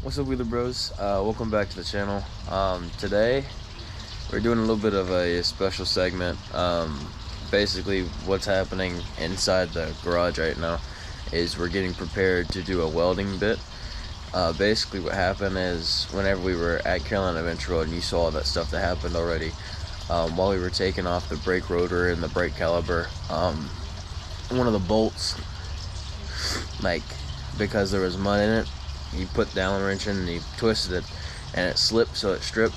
What's up, Wheeler Bros? Welcome back to the channel. Today we're doing a little bit of a special segment. Basically what's happening inside the garage right now is we're getting prepared to do a welding bit. Basically what happened is whenever we were at Carolina Adventure Road and you saw that stuff that happened already, while we were taking off the brake rotor and the brake caliper, one of the bolts, because there was mud in it, he put the Allen wrench in and he twisted it and it slipped, so it stripped.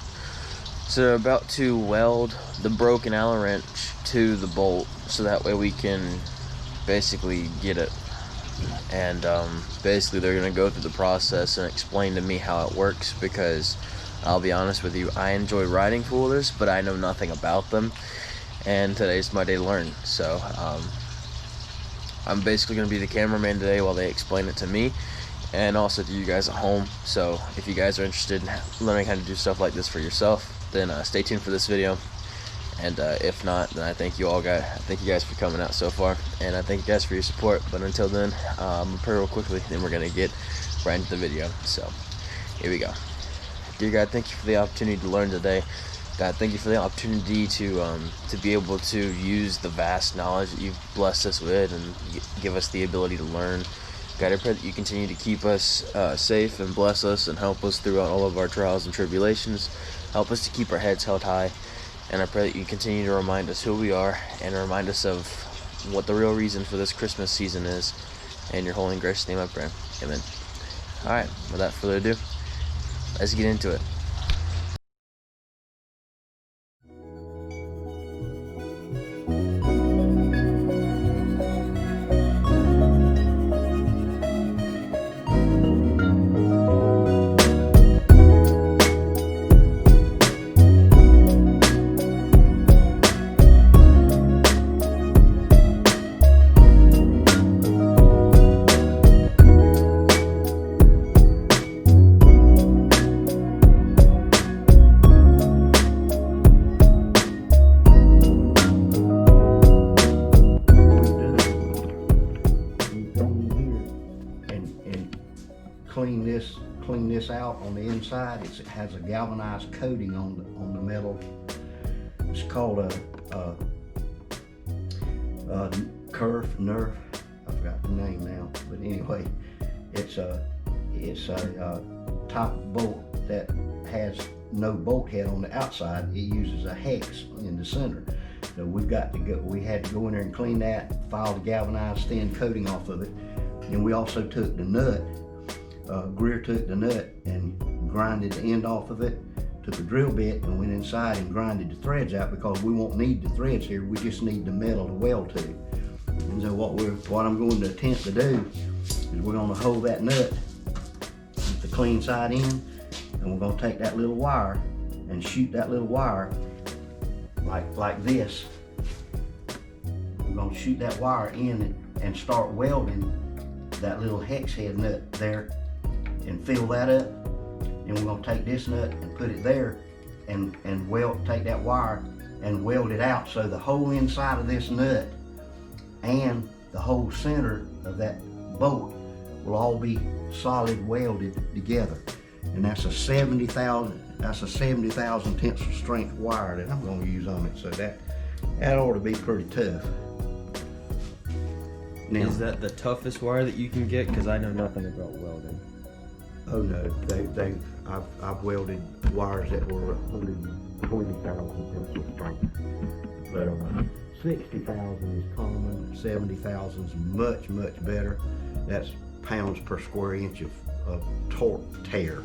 So they're about to weld the broken Allen wrench to the bolt so that way we can basically get it. And basically they're going to go through the process and explain to me how it works, because I'll be honest with you, I enjoy riding four-wheelers, but I know nothing about them, and today's my day to learn. So I'm basically going to be the cameraman today while they explain it to me and also to you guys at home. So if you guys are interested in learning how to do stuff like this for yourself, then stay tuned for this video. And if not, then I thank you guys for coming out so far, and I thank you guys for your support. But until then, I'm gonna pray real quickly, then we're gonna get right into the video. So here we go. Dear God, thank you for the opportunity to learn today. God, thank you for the opportunity to be able to use the vast knowledge that you've blessed us with and give us the ability to learn. God, I pray that you continue to keep us safe and bless us and help us throughout all of our trials and tribulations. Help us to keep our heads held high. And I pray that you continue to remind us who we are and remind us of what the real reason for this Christmas season is. In your holy and gracious name I pray. Amen. Alright, without further ado, let's get into it. Clean this out on the inside. It has a galvanized coating on the metal. It's called a nerf. I forgot the name now, but anyway, it's a type of bolt that has no bolt head on the outside. It uses a hex in the center. So we had to go in there and clean that, file the galvanized thin coating off of it, and we also took the nut. Greer took the nut and grinded the end off of it, took a drill bit and went inside and grinded the threads out, because we won't need the threads here, we just need the metal to weld to. And so what I'm going to attempt to do is we're going to hold that nut with the clean side in, and we're going to take that little wire and shoot that little wire like this. We're going to shoot that wire in and start welding that little hex head nut there, and fill that up. And we're going to take this nut and put it there and take that wire and weld it out, so the whole inside of this nut and the whole center of that bolt will all be solid welded together. And that's a 70,000 tensile strength wire that I'm going to use on it, so that ought to be pretty tough. Now, is that the toughest wire that you can get? Because I know nothing about welding. Oh no, I've welded wires that were 120,000 tensile strength. But 60,000 is common, 70,000 is much better. That's pounds per square inch of torque tear.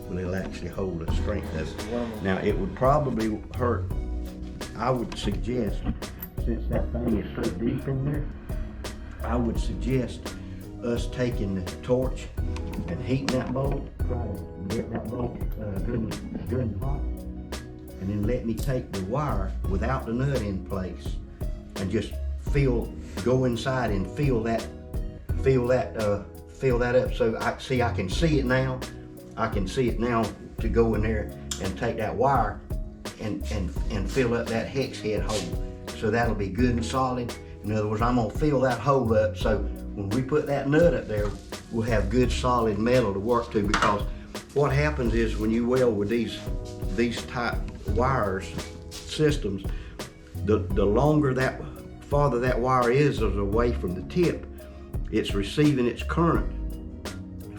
Well, it'll actually hold the strength of it. Now it would probably hurt. I would suggest, since that thing is so deep in there, I would suggest us taking the torch and heating that bolt, try to get that bolt good and hot, and then let me take the wire without the nut in place and just go inside and fill that up. So I can see it now. I can see it now to go in there and take that wire and fill up that hex head hole. So that'll be good and solid. In other words, I'm gonna fill that hole up, so when we put that nut up there, we'll have good solid metal to work to, because what happens is when you weld with these type wires systems, the farther that wire is away from the tip, it's receiving its current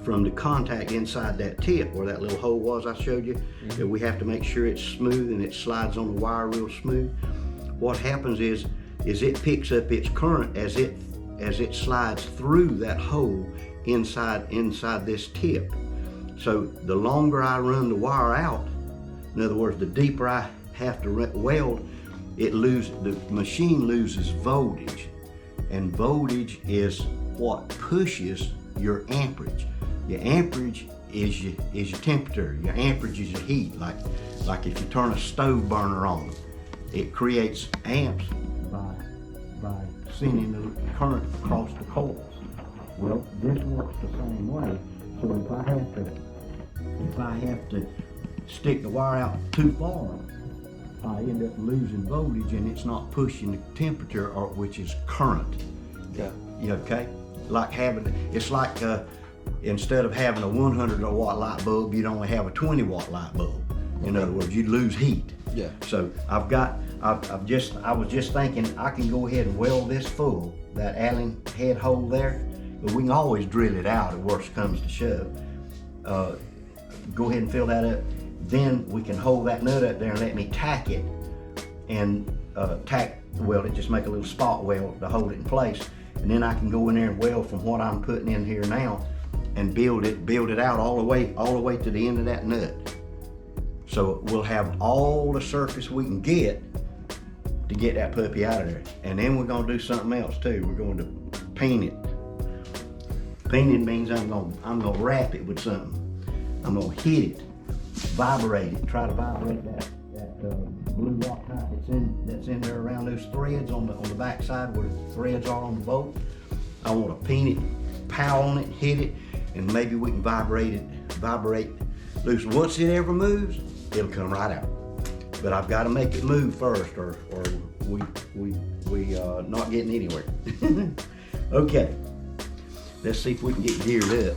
from the contact inside that tip where that little hole was I showed you. That we have to make sure it's smooth and it slides on the wire real smooth. What happens is it picks up its current as it slides through that hole inside this tip. So the longer I run the wire out, in other words, the deeper I have to weld, the machine loses voltage, and voltage is what pushes your amperage. Your amperage is your temperature. Your amperage is your heat. Like if you turn a stove burner on, it creates amps by sending the current across the coils. Well, this works the same way. So if I have to stick the wire out too far, I end up losing voltage, and it's not pushing the temperature, which is current. Yeah. Okay? It's like instead of having a 100 watt light bulb, you'd only have a 20 watt light bulb. In other words, you'd lose heat. Yeah. So I was just thinking I can go ahead and weld this full, that Allen head hole there, but we can always drill it out if worst comes to shove. Go ahead and fill that up. Then we can hold that nut up there and let me tack it, and weld it, just make a little spot weld to hold it in place. And then I can go in there and weld from what I'm putting in here now and build it out all the way to the end of that nut. So we'll have all the surface we can get to get that puppy out of there. And then we're gonna do something else too. We're going to paint it. Painting means I'm gonna wrap it with something. I'm gonna hit it, vibrate it, try to vibrate that blue Loctite that's in there around those threads on the back side where the threads are on the bolt. I want to paint it, pow on it, hit it, and maybe we can vibrate loose. Once it ever moves, it'll come right out. But I've got to make it move first, or we not getting anywhere. Okay, let's see if we can get geared up.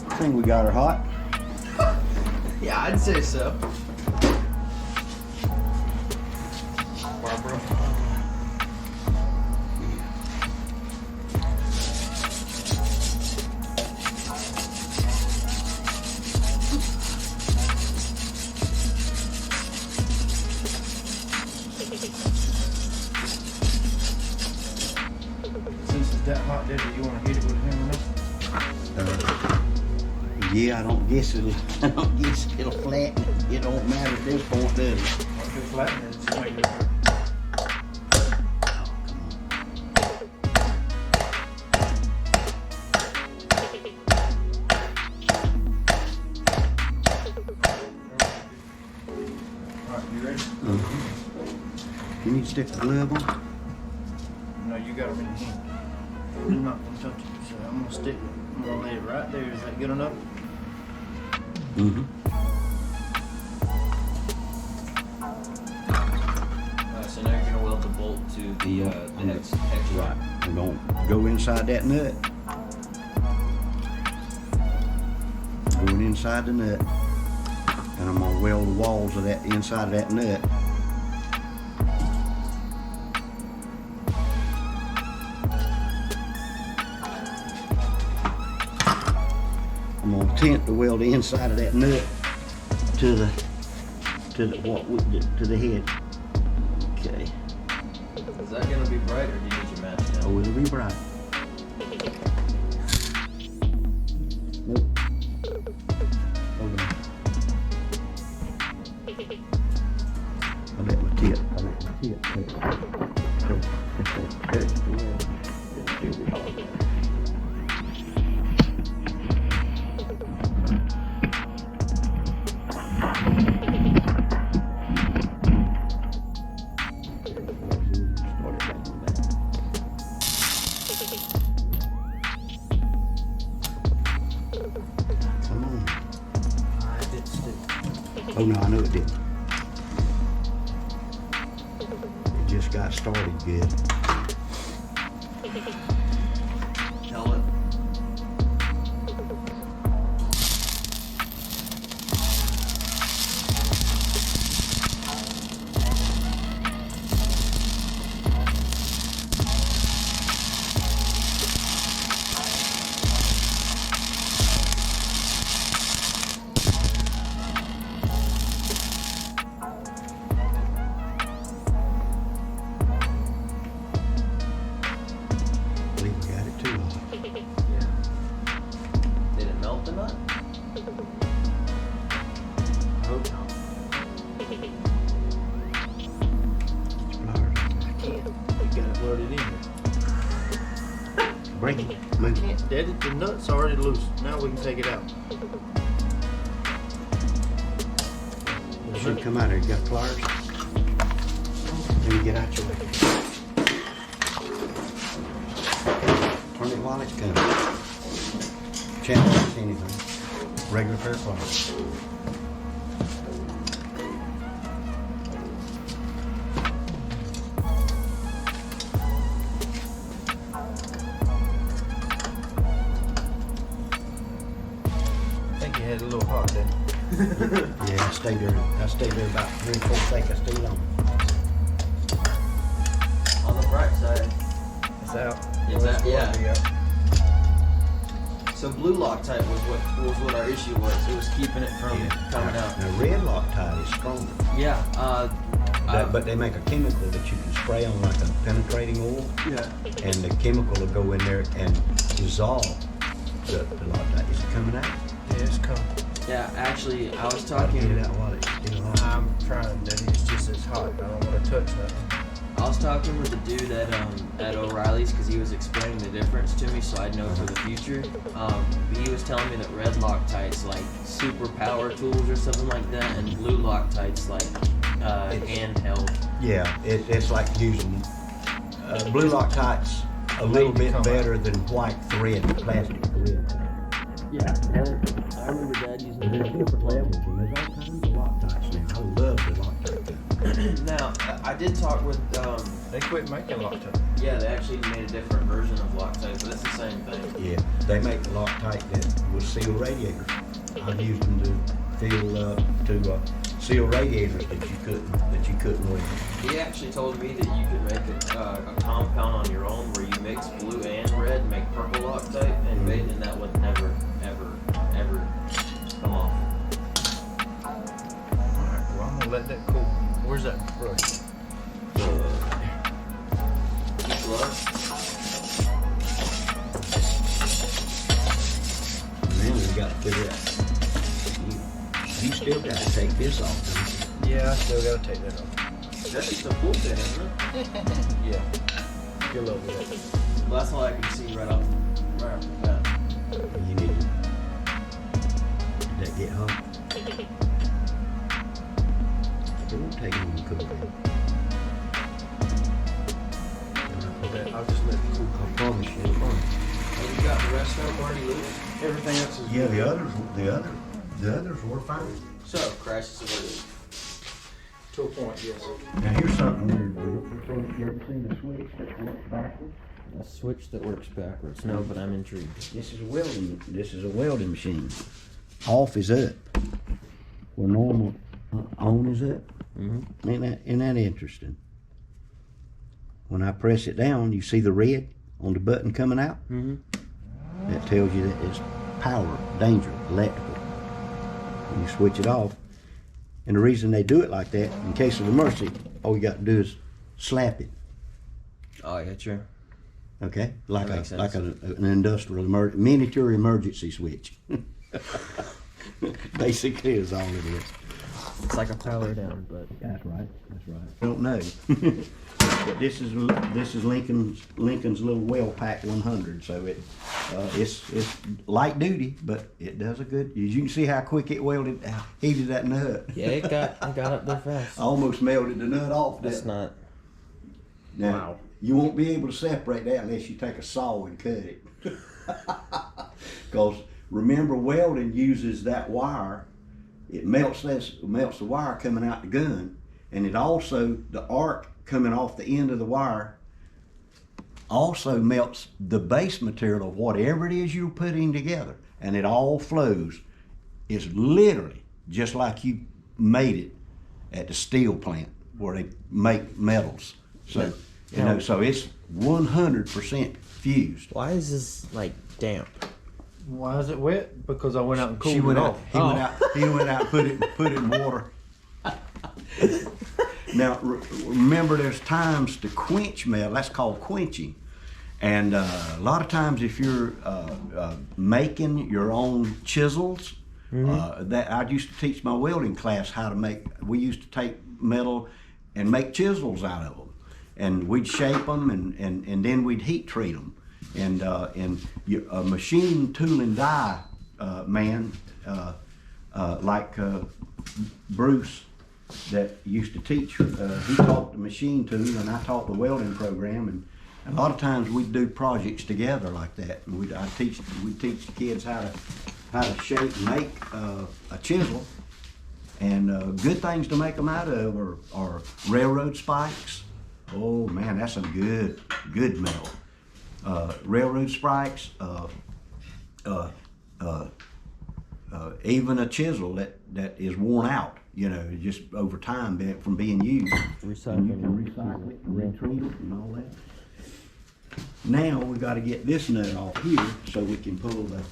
I think we got her hot. Yeah, I'd say so. Barbara. Since it's that hot, Daddy, you want to hit it with a hammer now? Yeah, I don't guess it'll flatten. It don't matter at this point, does it? If it flattens, it's way different. Alright, you ready? You need to stick the glove on? No, you got it in your hand. I'm not going to touch it, so I'm going to stick it. I'm going to lay it right there. Is that good enough? Mm-hmm. So now you're gonna weld the bolt to the hex Right. We're going to go inside that nut. Going inside the nut. And I'm going to weld the walls of that inside of that nut. I'm going to attempt to weld the inside of that nut to the head. Okay. Is that gonna be bright, or do you need your match now? Oh, it'll be bright. Nope. Hold on. I let my tip touch the weld. It's still be hot. Oh no, I know it didn't. It just got started good. Tell it. Break it. Move. Daddy, the nut's already loose. Now we can take it out. It should come out here. You got pliers? Let me get out your way. Turn it while it's coming. Channel anything. Regular pair of pliers. Had a little hot then. Yeah, I stayed there about 3 or 4 seconds too long. On the bright side. It's out. Is that, yeah. Out. So blue Loctite was what our issue was. It was keeping it from coming out. Now red Loctite is stronger. Yeah. But they make a chemical that you can spray on like a penetrating oil. Yeah. And the chemical will go in there and dissolve the Loctite. Is it coming out? Yeah, it's coming. Yeah, actually, I was Get talking. it out while it's still hot. I'm trying, Daddy. It's just as hot. I don't want to touch nothing. I was talking with the dude at O'Reilly's because he was explaining the difference to me, so I'd know for the future. He was telling me that red Loctite's like super power tools or something like that, and blue Loctite's like handheld. Yeah, it's like using blue Loctite's a little bit better than white thread, plastic thread. Yeah, I remember Dad using There's different levels, and there's all kinds of Loctites now. I love the Loctite gun. Now, I did talk with. They quit making Loctite. Yeah, they actually made a different version of Loctite, but it's the same thing. Yeah, they make the Loctite that will seal radiators. I've used them to seal radiators that you couldn't with. He actually told me that you could make a compound on your own where you mix blue and red, make purple Loctite, and and that would never, ever come off. Alright, well I'm gonna let that cool. Where's that brush? Man, we got to figure out. You still got to take this off, don't you? Yeah, I still gotta take that off. That's just a full set, isn't it? Yeah. Get a little bit. Well, that's all I can see right off the bat. You need to. Did that get hot? It won't take long to cook it. I'll just let it cool. I promise you it'll burn. And you got the rest of them already loose? Everything else is Yeah, good. the others were fine. So, crisis averted. To a point, yes. Now here's something weird. You ever seen a switch that works backwards? A switch that works backwards. No, but I'm intrigued. This is a welding machine. Off is up. Where normal on is up. Mm-hmm. Isn't that interesting? When I press it down, you see the red on the button coming out? Mm-hmm. That tells you that it's power, danger, electrical. When you switch it off. And the reason they do it like that, in case of emergency, all you got to do is slap it. Oh, I got you. Okay? Like an industrial miniature emergency switch. Basically is all it is. It's like a power down, but That's right. I don't know. But this is Lincoln's little well pack 100. So it's light duty, but it does a good. You can see how quick it heated that nut. yeah, it got up there fast. Almost melted the nut off. That's not. Now, Wow. You won't be able to separate that unless you take a saw and cut it. Because remember, welding uses that wire. it melts the wire coming out the gun, and it also, the arc coming off the end of the wire also melts the base material of whatever it is you're putting together, and it all flows. It's literally just like you made it at the steel plant where they make metals. So, you know, so it's 100% fused. Why is this like damp? Why is it wet? Because I went out and cooled She went it out, off. he went out, put it in water. Now, remember, there's times to quench metal. That's called quenching. And a lot of times, if you're making your own chisels, that I used to teach my welding class how to make. We used to take metal and make chisels out of them, and we'd shape them, and then we'd heat treat them. And a machine tool and die man like Bruce that used to teach, he taught the machine tool and I taught the welding program, and a lot of times we'd do projects together like that, and we'd teach the kids how to shape and make a chisel. And good things to make them out of are railroad spikes. Oh man, that's some good metal. Railroad spikes, even a chisel that is worn out, you know, just over time from being used. And you can recycle it and retreat it and all that. Now we got to get this nut off here so we can pull the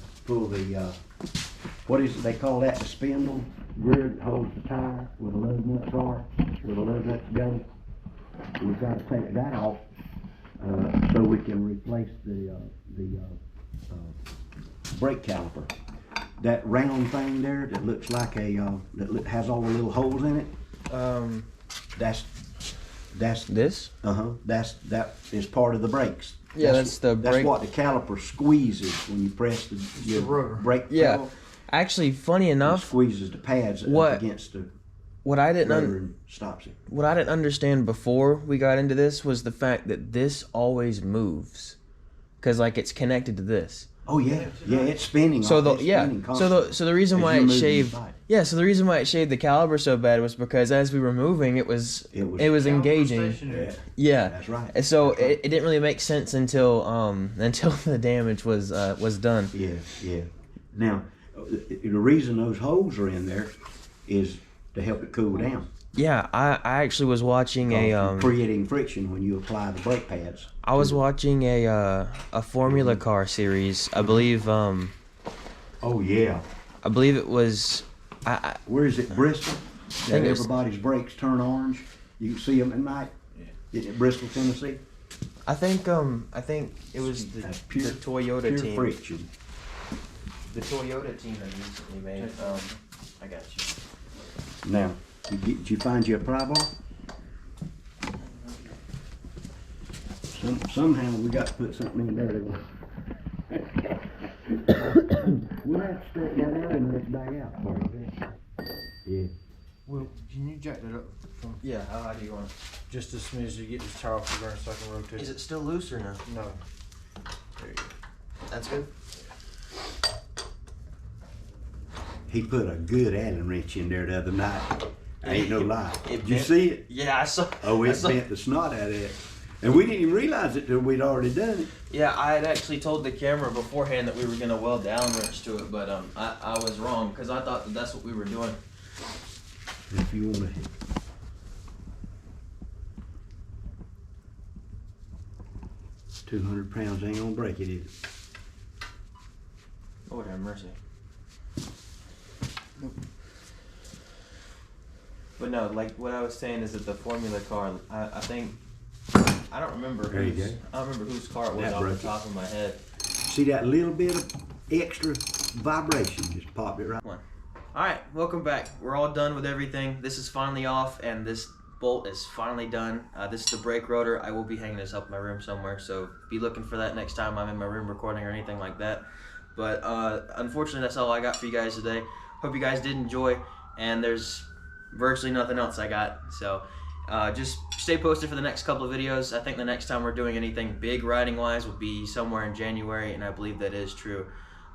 what is it they call that, the spindle gear that holds the tire where the lug nuts are, where the lug nuts go. We've got to take that off so we can replace the brake caliper. That round thing there that looks like that has all the little holes in it. That's this. That is part of the brakes. Yeah, that's the brake. That's what the caliper squeezes when you press the brake pedal. Actually, funny enough, it squeezes the pads up against the what I didn't and stops it. What I didn't understand before we got into this was the fact that this always moves, because like it's connected to this. Oh yeah, it's spinning. So the reason why it shaved, so the reason why it shaved the caliper so bad was because as we were moving, it was engaging. Yeah, that's right. And so it didn't really make sense until the damage was done. Yeah. Now, the reason those holes are in there is to help it cool down. Yeah, I actually was watching creating friction when you apply the brake pads. I was watching a Formula Car series. I believe. Oh yeah. I believe it was. Where is it? Bristol. That everybody's brakes turn orange. You can see them at night. Is it Bristol, Tennessee? I think it was the Toyota team. Pure friction. The Toyota team that recently made. I got you. Now. Did you find you a pry bar? Somehow we got to put something in there. We'll have to straighten that out and let it back out for you. Yeah. Well, can you jack that up? Yeah, how do you want it? Just a smidge to get this tire off the ground so I can rotate. Is it still loose or no? No. There you go. That's good. He put a good Allen wrench in there the other night. Ain't no lie. Did you see it? Yeah, I saw. Oh, it bent the snot out of it. And we didn't even realize it till we'd already done it. Yeah, I had actually told the camera beforehand that we were going to weld the Allen wrench to it, but I was wrong because I thought that's what we were doing. If you want to hit. £200 ain't gonna break it, is it? Lord have mercy. Nope. But no, like what I was saying is that the Formula car, I think, I don't remember whose car it was off the top of my head. See that little bit of extra vibration, just popped it right. Alright, welcome back. We're all done with everything. This is finally off and this bolt is finally done. This is the brake rotor. I will be hanging this up in my room somewhere, so be looking for that next time I'm in my room recording or anything like that. But unfortunately, that's all I got for you guys today. Hope you guys did enjoy, and there's virtually nothing else I got. So just stay posted for the next couple of videos. I think the next time we're doing anything big riding wise will be somewhere in January, and I believe that is true.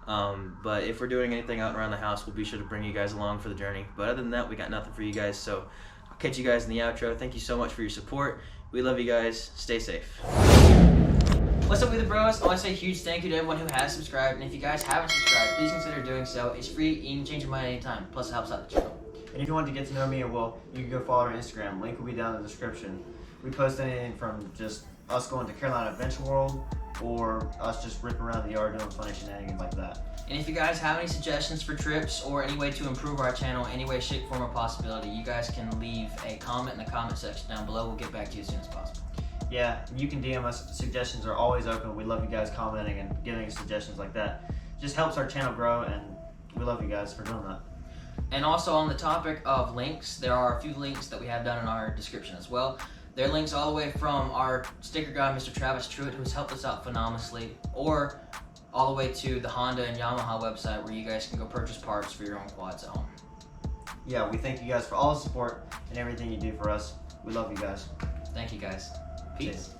But if we're doing anything out and around the house, we'll be sure to bring you guys along for the journey. But other than that, we got nothing for you guys, so I'll catch you guys in the outro. Thank you so much for your support. We love you guys. Stay safe. What's up with the bros? I want to say a huge thank you to everyone who has subscribed, and if you guys haven't subscribed, please consider doing so. It's free, you can change your mind anytime, plus it helps out the channel. And if you want to get to know me or Will, you can go follow our Instagram. Link will be down in the description. We post anything from just us going to Carolina Adventure World or us just ripping around the yard doing funny shenanigans like that. And if you guys have any suggestions for trips or any way to improve our channel, any way, shape, form, or possibility, you guys can leave a comment in the comment section down below. We'll get back to you as soon as possible. Yeah, you can DM us. Suggestions are always open. We love you guys commenting and giving us suggestions like that. Just helps our channel grow, and we love you guys for doing that. And also on the topic of links, there are a few links that we have down in our description as well. There are links all the way from our sticker guy, Mr. Truett, who's helped us out phenomenally, or all the way to the Honda and Yamaha website where you guys can go purchase parts for your own quads at home. Yeah, we thank you guys for all the support and everything you do for us. We love you guys. Thank you guys. Peace.